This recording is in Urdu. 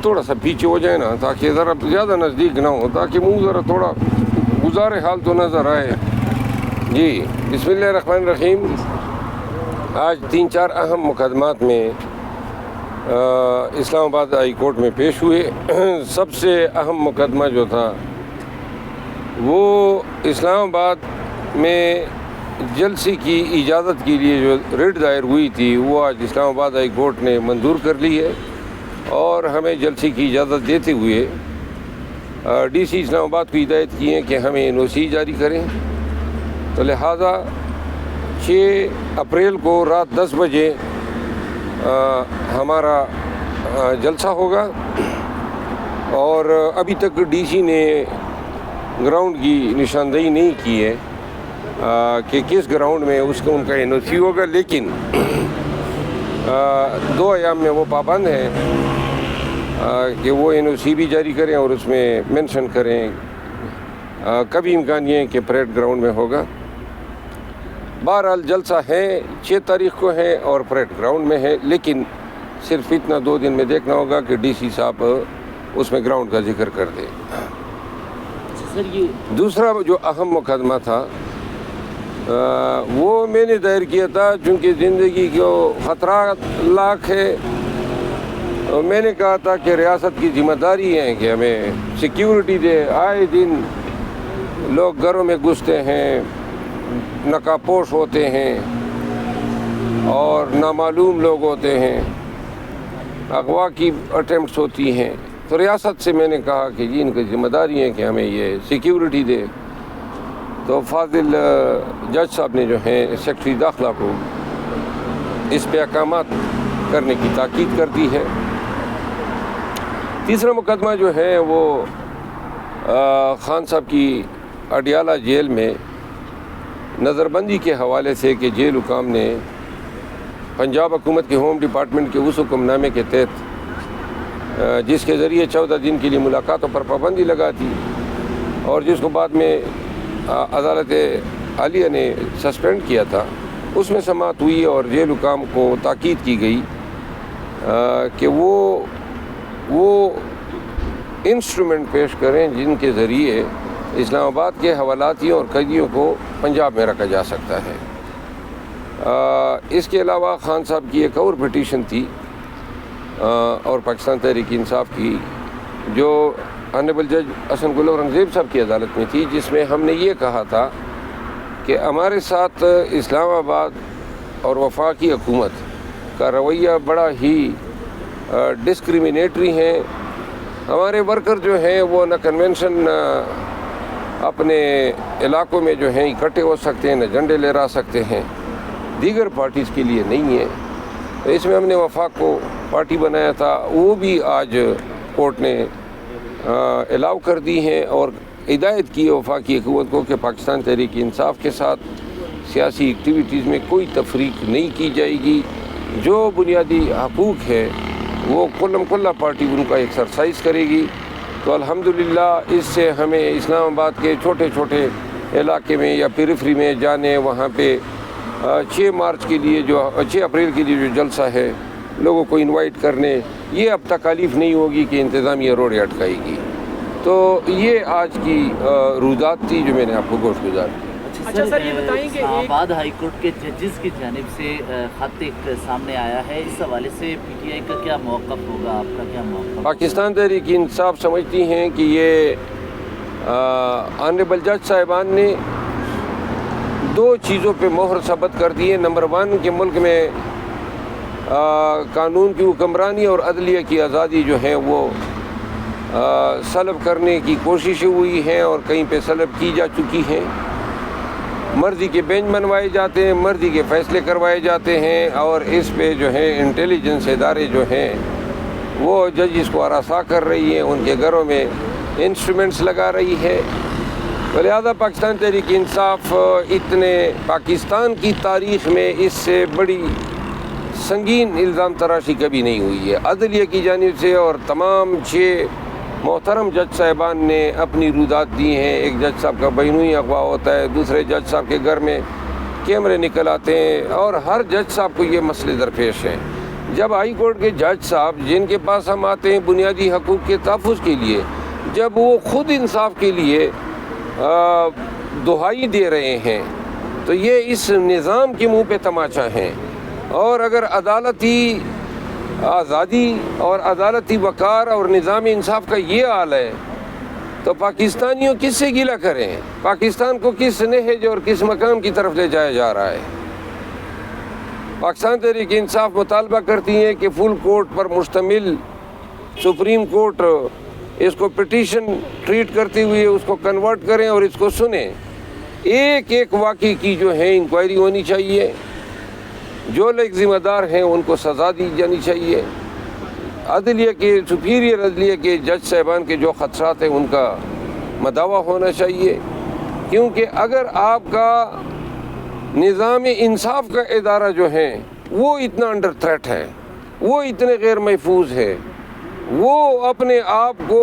تھوڑا سا پیچھے ہو جائے نا، تاکہ ذرا زیادہ نزدیک نہ ہو، تاکہ منہ ذرا تھوڑا گزارے حال تو نظر آئے. جی بسم اللہ الرحمن الرحیم. آج 3-4 اہم مقدمات میں اسلام آباد ہائی کورٹ میں پیش ہوئے. سب سے اہم مقدمہ جو تھا وہ اسلام آباد میں جلسے کی اجازت کے لیے جو ریٹ دائر ہوئی تھی وہ آج اسلام آباد ہائی کورٹ نے منظور کر لی ہے، اور ہمیں جلسے کی اجازت دیتے ہوئے ڈی سی اسلام آباد کو ہدایت کی ہے کہ ہمیں NOC جاری کریں. تو لہٰذا 6 اپریل کو رات 10 بجے ہمارا جلسہ ہوگا، اور ابھی تک ڈی سی نے گراؤنڈ کی نشاندہی نہیں کی ہے کہ کس گراؤنڈ میں ان کا NOC ہوگا، لیکن 2 ایام میں وہ پابند ہیں کہ وہ NOC بھی جاری کریں اور اس میں مینشن کریں. کبھی امکان یہ ہے کہ پریڈ گراؤنڈ میں ہوگا. بہرحال جلسہ ہے 6 تاریخ کو ہے اور پریڈ گراؤنڈ میں ہے، لیکن صرف اتنا 2 دن میں دیکھنا ہوگا کہ ڈی سی صاحب اس میں گراؤنڈ کا ذکر کر دیں. دوسرا جو اہم مقدمہ تھا وہ میں نے دائر کیا تھا، چونکہ زندگی کو خطرات لاکھ ہے. میں نے کہا تھا کہ ریاست کی ذمہ داری ہے کہ ہمیں سیکیورٹی دے. آئے دن لوگ گھروں میں گھستے ہیں، نقاب پوش ہوتے ہیں اور نامعلوم لوگ ہوتے ہیں، اغوا کی اٹیمپٹس ہوتی ہیں. تو ریاست سے میں نے کہا کہ جی ان کی ذمہ داری ہے کہ ہمیں یہ سیکیورٹی دے. تو فاضل جج صاحب نے جو ہے سیکرٹری داخلہ کو اس پہ احکامات کرنے کی تاکید کر دی ہے. تیسرا مقدمہ جو ہے وہ خان صاحب کی اڈیالہ جیل میں نظر بندی کے حوالے سے کہ جیل حکام نے پنجاب حکومت کے ہوم ڈپارٹمنٹ کے اس حکم نامے کے تحت جس کے ذریعے 14 دن کے لیے ملاقاتوں پر پابندی لگا دی، اور جس کو بعد میں عدالت عالیہ نے سسپینڈ کیا تھا، اس میں سماعت ہوئی اور جیل حکام کو تاکید کی گئی کہ وہ انسٹرومنٹ پیش کریں جن کے ذریعے اسلام آباد کے حوالاتیوں اور قیدیوں کو پنجاب میں رکھا جا سکتا ہے. اس کے علاوہ خان صاحب کی ایک اور پٹیشن تھی اور پاکستان تحریک انصاف کی، جو آنریبل جج حسن گل اورنگزیب صاحب کی عدالت میں تھی، جس میں ہم نے یہ کہا تھا کہ ہمارے ساتھ اسلام آباد اور وفاقی حکومت کا رویہ بڑا ہی ڈسکریمنیٹری ہیں. ہمارے ورکر جو ہیں وہ نہ کنونشن اپنے علاقوں میں جو ہیں اکٹھے ہو سکتے ہیں، نہ جھنڈے لہرا سکتے ہیں، دیگر پارٹیز کے لیے نہیں ہے. اس میں ہم نے وفاق کو پارٹی بنایا تھا، وہ بھی آج کورٹ نے الاؤ کر دی ہیں اور ہدایت کی وفاقی حکومت کو کہ پاکستان تحریک انصاف کے ساتھ سیاسی ایکٹیویٹیز میں کوئی تفریق نہیں کی جائے گی. جو بنیادی حقوق ہے وہ کلم کلا پارٹی ان کا ایکسرسائز کرے گی. تو الحمدللہ اس سے ہمیں اسلام آباد کے چھوٹے چھوٹے علاقے میں یا پیریفری میں جانے، وہاں پہ 6 اپریل کے لیے جو جلسہ ہے لوگوں کو انوائٹ کرنے، یہ اب تکالیف نہیں ہوگی کہ انتظامیہ روڈیں اٹکائے گی. تو یہ آج کی روزات تھی جو میں نے آپ کو گوش گزار. اچھا سر، یہ بتائیں کہ اسلام آباد ہائی کورٹ کے ججز کی جانب سے خط ایک سامنے آیا ہے، اس حوالے سے PTI کا کیا موقف ہوگا، آپ کا کیا موقف؟ پاکستان تحریک انصاف سمجھتی ہیں کہ یہ آنریبل جج صاحبان نے 2 چیزوں پہ مہر ثبت کر دی ہے. نمبر 1 کہ ملک میں قانون کی حکمرانی اور عدلیہ کی آزادی جو ہے وہ سلب کرنے کی کوششیں ہوئی ہیں اور کہیں پہ سلب کی جا چکی ہیں. مرضی کے بینچ بنوائے جاتے ہیں، مرضی کے فیصلے کروائے جاتے ہیں، اور اس پہ جو ہے انٹیلیجنس ادارے جو ہیں وہ ججز کو ہراساں کر رہی ہیں، ان کے گھروں میں انسٹرومنٹس لگا رہی ہے. لہٰذا پاکستان تحریک انصاف پاکستان کی تاریخ میں اس سے بڑی سنگین الزام تراشی کبھی نہیں ہوئی ہے. عدلیہ کی جانب سے اور تمام 6 محترم جج صاحبان نے اپنی رودات دی ہیں. ایک جج صاحب کا بہنوئی اغوا ہوتا ہے، دوسرے جج صاحب کے گھر میں کیمرے نکل آتے ہیں، اور ہر جج صاحب کو یہ مسئلے درپیش ہیں. جب ہائی کورٹ کے جج صاحب جن کے پاس ہم آتے ہیں بنیادی حقوق کے تحفظ کے لیے، جب وہ خود انصاف کے لیے دہائی دے رہے ہیں تو یہ اس نظام کے منہ پہ تماچا ہے۔ اور اگر عدالتی آزادی اور عدالتی وقار اور نظام انصاف کا یہ حال ہے تو پاکستانیوں کس سے گلہ کریں؟ پاکستان کو کس نہج اور کس مقام کی طرف لے جایا جا رہا ہے؟ پاکستان تحریک انصاف مطالبہ کرتی ہے کہ فل کورٹ پر مشتمل سپریم کورٹ اس کو پٹیشن ٹریٹ کرتے ہوئے اس کو کنورٹ کریں اور اس کو سنیں۔ ایک ایک واقعے کی جو ہے انکوائری ہونی چاہیے، جو لوگ ذمہ دار ہیں ان کو سزا دی جانی چاہیے۔ عدلیہ کے سپیریئر عدلیہ کے جج صاحبان کے جو خدشات ہیں ان کا مداوع ہونا چاہیے، کیونکہ اگر آپ کا نظام انصاف کا ادارہ جو ہے وہ اتنا انڈر تھریٹ ہے، وہ اتنے غیر محفوظ ہے، وہ اپنے آپ کو